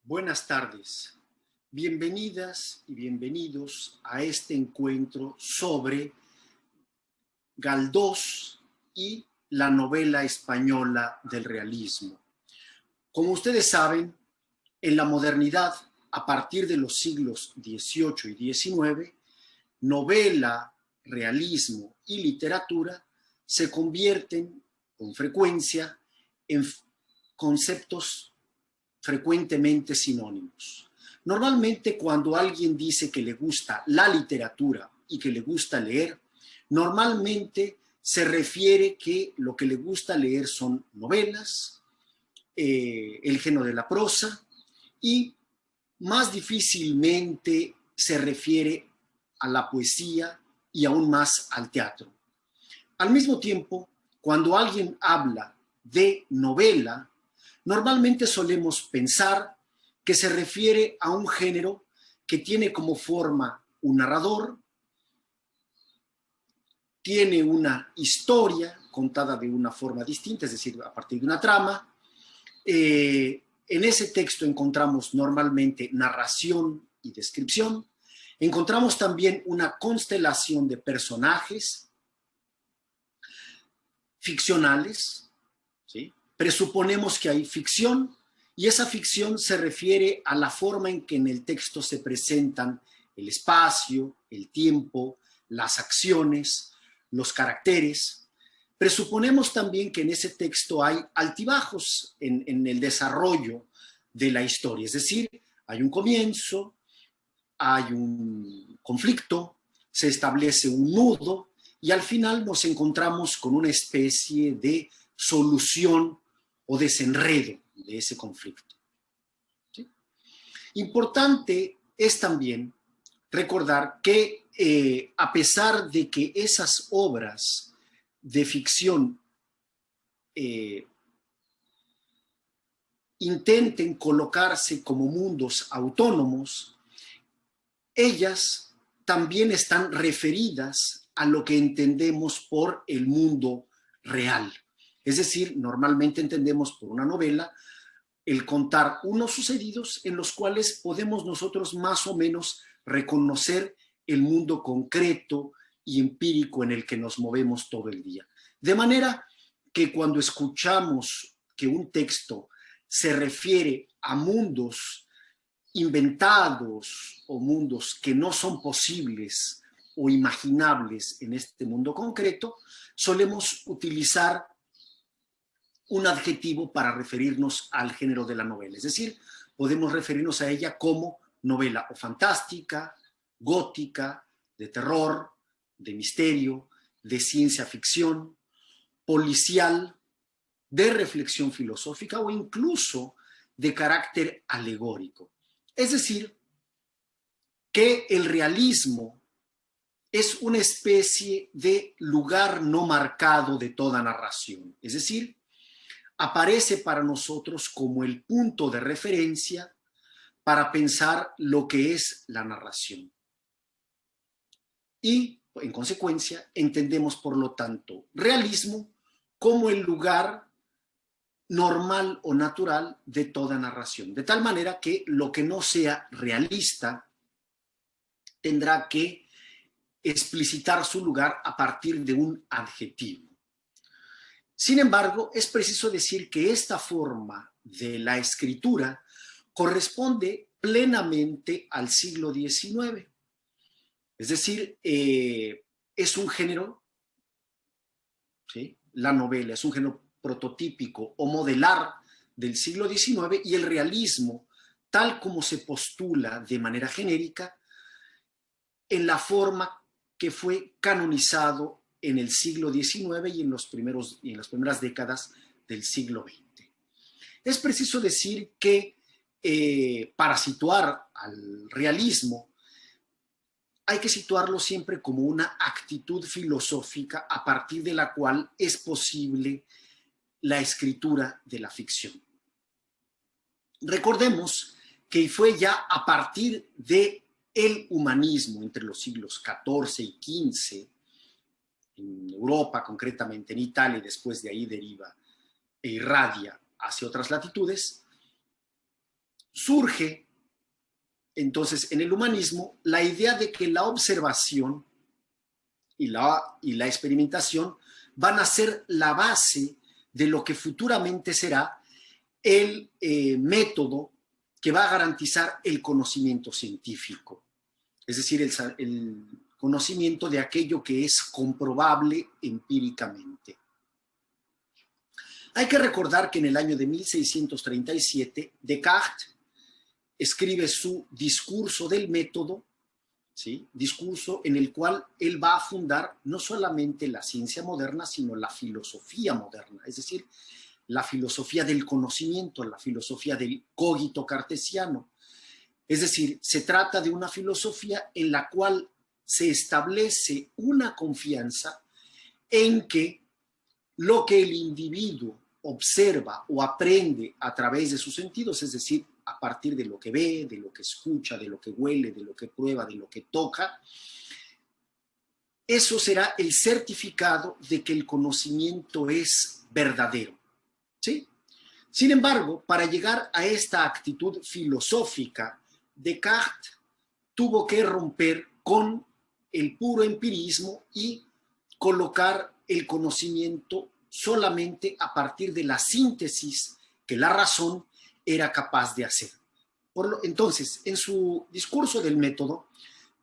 Buenas tardes, bienvenidas y bienvenidos a este encuentro sobre Galdós y la novela española del realismo. Como ustedes saben, en la modernidad, a partir de los siglos XVIII y XIX, novela, realismo y literatura se convierten con frecuencia en conceptos frecuentemente sinónimos. Normalmente cuando alguien dice que le gusta la literatura y que le gusta leer, normalmente se refiere que lo que le gusta leer son novelas, el género de la prosa, y más difícilmente se refiere a la poesía y aún más al teatro. Al mismo tiempo, cuando alguien habla de novela, normalmente solemos pensar que se refiere a un género que tiene como forma un narrador, tiene una historia contada de una forma distinta, es decir, a partir de una trama. En ese texto encontramos normalmente narración y descripción. Encontramos también una constelación de personajes ficcionales, ¿sí? Presuponemos que hay ficción y esa ficción se refiere a la forma en que en el texto se presentan el espacio, el tiempo, las acciones, los caracteres. Presuponemos también que en ese texto hay altibajos en el desarrollo de la historia, es decir, hay un comienzo, hay un conflicto, se establece un nudo y al final nos encontramos con una especie de solución o desenredo de ese conflicto. ¿Sí? Importante es también recordar que a pesar de que esas obras de ficción intenten colocarse como mundos autónomos, ellas también están referidas a lo que entendemos por el mundo real. Es decir, normalmente entendemos por una novela el contar unos sucedidos en los cuales podemos nosotros más o menos reconocer el mundo concreto y empírico en el que nos movemos todo el día. De manera que cuando escuchamos que un texto se refiere a mundos inventados o mundos que no son posibles o imaginables en este mundo concreto, solemos utilizar un adjetivo para referirnos al género de la novela. Es decir, podemos referirnos a ella como novela o fantástica, gótica, de terror, de misterio, de ciencia ficción, policial, de reflexión filosófica o incluso de carácter alegórico. Es decir, que el realismo es una especie de lugar no marcado de toda narración. Es decir, aparece para nosotros como el punto de referencia para pensar lo que es la narración. Y, en consecuencia, entendemos, por lo tanto, realismo como el lugar normal o natural de toda narración. De tal manera que lo que no sea realista tendrá que explicitar su lugar a partir de un adjetivo. Sin embargo, es preciso decir que esta forma de la escritura corresponde plenamente al siglo XIX. Es decir, es un género, ¿sí? La novela es un género prototípico o modelar del siglo XIX y el realismo, tal como se postula de manera genérica, en la forma que fue canonizado en el siglo XIX y en las primeras décadas del siglo XX. Es preciso decir que para situar al realismo hay que situarlo siempre como una actitud filosófica a partir de la cual es posible la escritura de la ficción. Recordemos que fue ya a partir de el humanismo entre los siglos XIV y XV, en Europa, concretamente en Italia, y después de ahí deriva e irradia hacia otras latitudes, surge entonces en el humanismo la idea de que la observación y la experimentación van a ser la base de lo que futuramente será el método que va a garantizar el conocimiento científico, es decir, el conocimiento de aquello que es comprobable empíricamente. Hay que recordar que en el año de 1637 Descartes escribe su discurso del método, ¿sí? Discurso en el cual él va a fundar no solamente la ciencia moderna, sino la filosofía moderna, es decir, la filosofía del conocimiento, la filosofía del cogito cartesiano. Es decir, se trata de una filosofía en la cual se establece una confianza en que lo que el individuo observa o aprende a través de sus sentidos, es decir, a partir de lo que ve, de lo que escucha, de lo que huele, de lo que prueba, de lo que toca, eso será el certificado de que el conocimiento es verdadero, ¿sí? Sin embargo, para llegar a esta actitud filosófica, Descartes tuvo que romper con el puro empirismo y colocar el conocimiento solamente a partir de la síntesis que la razón era capaz de hacer. Entonces, en su discurso del método,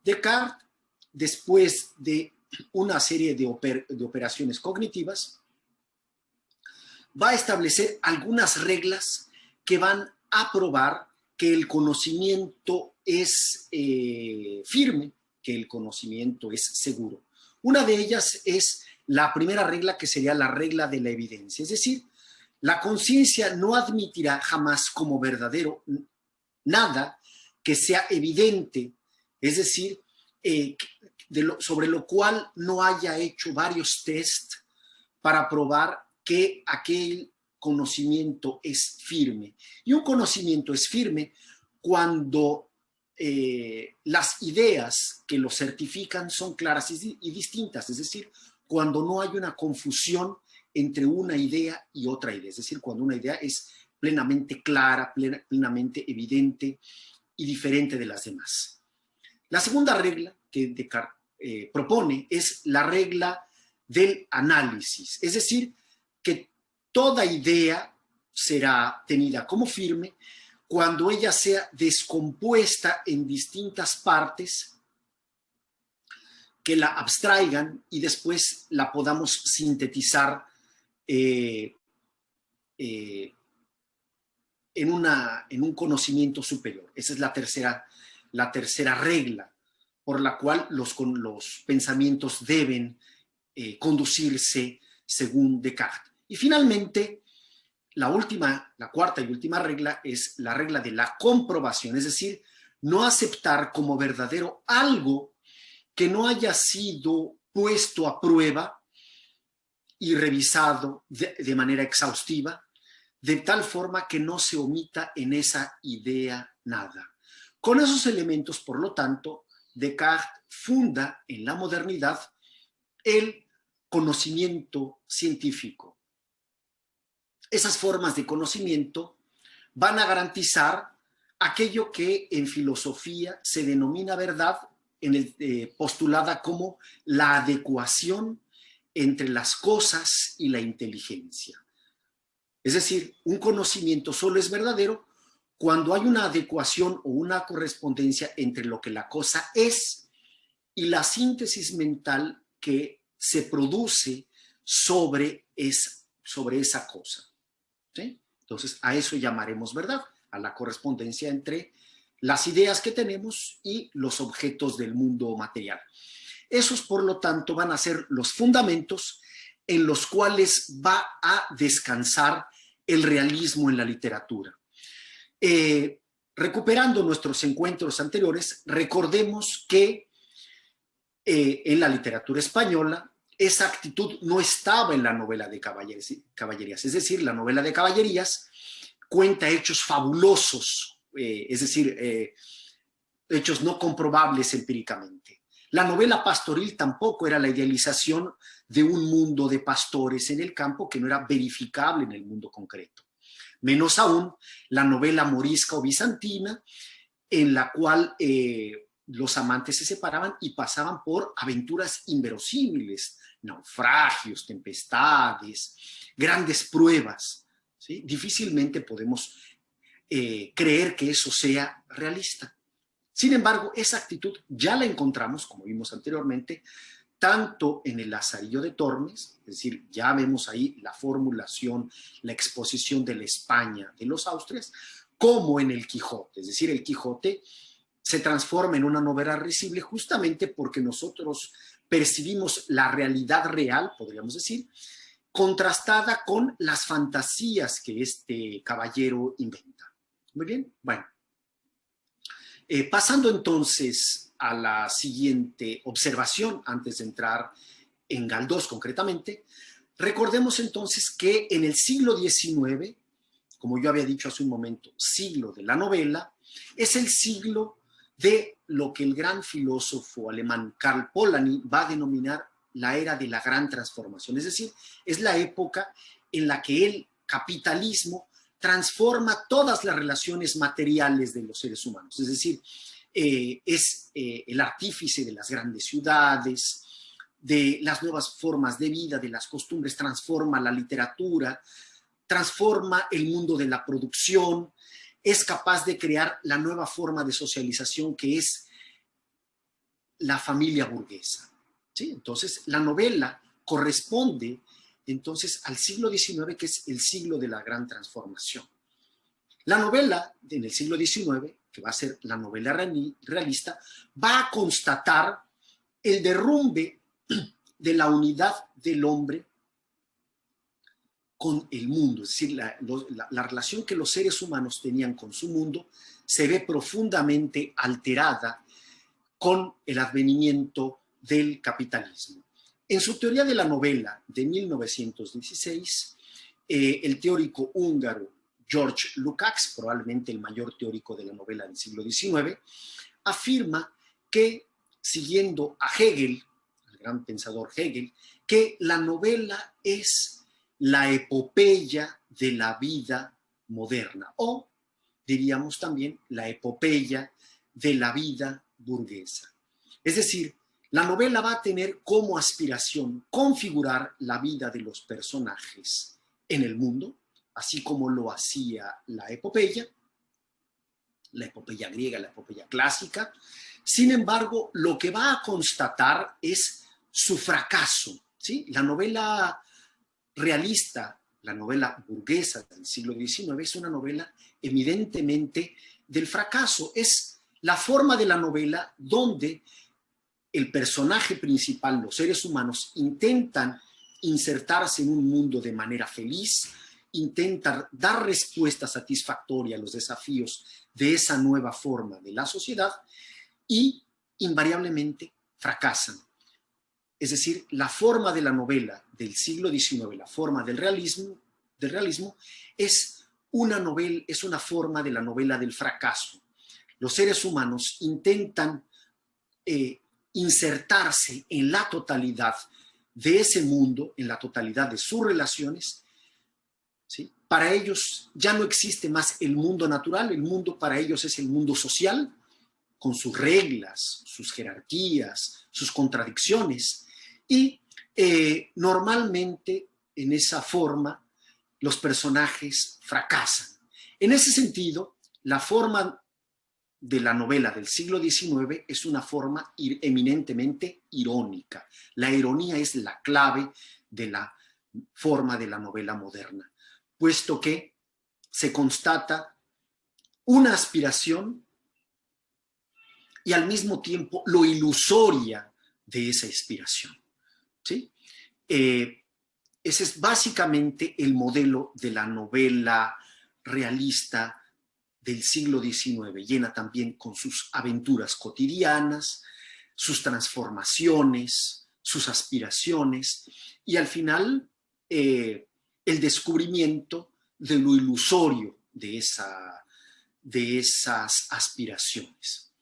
Descartes, después de una serie de operaciones cognitivas, va a establecer algunas reglas que van a probar que el conocimiento es firme, que el conocimiento es seguro. Una de ellas es la primera regla, que sería la regla de la evidencia, es decir, la conciencia no admitirá jamás como verdadero nada que sea evidente, es decir, sobre lo cual no haya hecho varios test para probar que aquel conocimiento es firme. Y un conocimiento es firme cuando las ideas que lo certifican son claras y distintas, es decir, cuando no hay una confusión entre una idea y otra idea, es decir, cuando una idea es plenamente clara, plenamente evidente y diferente de las demás. La segunda regla que Descartes propone es la regla del análisis, es decir, que toda idea será tenida como firme cuando ella sea descompuesta en distintas partes que la abstraigan y después la podamos sintetizar en un conocimiento superior. Esa es la tercera regla por la cual los pensamientos deben conducirse según Descartes. Y finalmente, la cuarta y última regla es la regla de la comprobación, es decir, no aceptar como verdadero algo que no haya sido puesto a prueba y revisado de manera exhaustiva, de tal forma que no se omita en esa idea nada. Con esos elementos, por lo tanto, Descartes funda en la modernidad el conocimiento científico. Esas formas de conocimiento van a garantizar aquello que en filosofía se denomina verdad, postulada como la adecuación entre las cosas y la inteligencia. Es decir, un conocimiento solo es verdadero cuando hay una adecuación o una correspondencia entre lo que la cosa es y la síntesis mental que se produce sobre esa cosa. ¿Sí? Entonces, a eso llamaremos verdad, a la correspondencia entre las ideas que tenemos y los objetos del mundo material. Esos, por lo tanto, van a ser los fundamentos en los cuales va a descansar el realismo en la literatura. Recuperando nuestros encuentros anteriores, recordemos que en la literatura española esa actitud no estaba en la novela de caballerías. Es decir, la novela de caballerías cuenta hechos fabulosos, es decir, hechos no comprobables empíricamente. La novela pastoril tampoco era la idealización de un mundo de pastores en el campo que no era verificable en el mundo concreto. Menos aún la novela morisca o bizantina, en la cual los amantes se separaban y pasaban por aventuras inverosímiles, naufragios, tempestades, grandes pruebas, ¿sí? Difícilmente podemos creer que eso sea realista. Sin embargo, esa actitud ya la encontramos, como vimos anteriormente, tanto en el Lazarillo de Tormes, es decir, ya vemos ahí la formulación, la exposición de la España de los Austrias, como en el Quijote. Es decir, el Quijote se transforma en una novela risible justamente porque nosotros percibimos la realidad real, podríamos decir, contrastada con las fantasías que este caballero inventa. Muy bien, bueno. Pasando entonces a la siguiente observación, antes de entrar en Galdós concretamente, recordemos entonces que en el siglo XIX, como yo había dicho hace un momento, siglo de la novela, es el siglo de lo que el gran filósofo alemán Karl Polanyi va a denominar la era de la gran transformación. Es decir, es la época en la que el capitalismo transforma todas las relaciones materiales de los seres humanos. Es decir, es el artífice de las grandes ciudades, de las nuevas formas de vida, de las costumbres, transforma la literatura, transforma el mundo de la producción, es capaz de crear la nueva forma de socialización que es la familia burguesa. ¿Sí? Entonces, la novela corresponde entonces al siglo XIX, que es el siglo de la gran transformación. La novela en el siglo XIX, que va a ser la novela realista, va a constatar el derrumbe de la unidad del hombre con el mundo, es decir, la relación que los seres humanos tenían con su mundo se ve profundamente alterada con el advenimiento del capitalismo. En su teoría de la novela de 1916, el teórico húngaro George Lukács, probablemente el mayor teórico de la novela del siglo XIX, afirma que, siguiendo a Hegel, el gran pensador Hegel, que la novela es la epopeya de la vida moderna, o diríamos también la epopeya de la vida burguesa. Es decir, la novela va a tener como aspiración configurar la vida de los personajes en el mundo, así como lo hacía la epopeya griega, la epopeya clásica. Sin embargo, lo que va a constatar es su fracaso, ¿sí? La novela realista, la novela burguesa del siglo XIX, es una novela evidentemente del fracaso. Es la forma de la novela donde el personaje principal, los seres humanos, intentan insertarse en un mundo de manera feliz, intentan dar respuesta satisfactoria a los desafíos de esa nueva forma de la sociedad y invariablemente fracasan. Es decir, la forma de la novela del siglo XIX, la forma del realismo es una forma de la novela del fracaso. Los seres humanos intentan insertarse en la totalidad de ese mundo, en la totalidad de sus relaciones, ¿sí? Para ellos ya no existe más el mundo natural, el mundo para ellos es el mundo social, con sus reglas, sus jerarquías, sus contradicciones, y normalmente en esa forma los personajes fracasan. En ese sentido, la forma de la novela del siglo XIX es una forma eminentemente irónica. La ironía es la clave de la forma de la novela moderna, puesto que se constata una aspiración y al mismo tiempo lo ilusoria de esa inspiración. ¿Sí? Ese es básicamente el modelo de la novela realista del siglo XIX, llena también con sus aventuras cotidianas, sus transformaciones, sus aspiraciones y al final el descubrimiento de lo ilusorio de esas aspiraciones.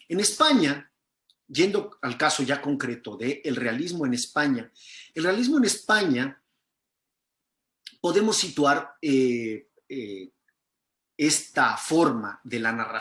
En España, yendo al caso ya concreto del realismo en España, el realismo en España podemos situar esta forma de la narración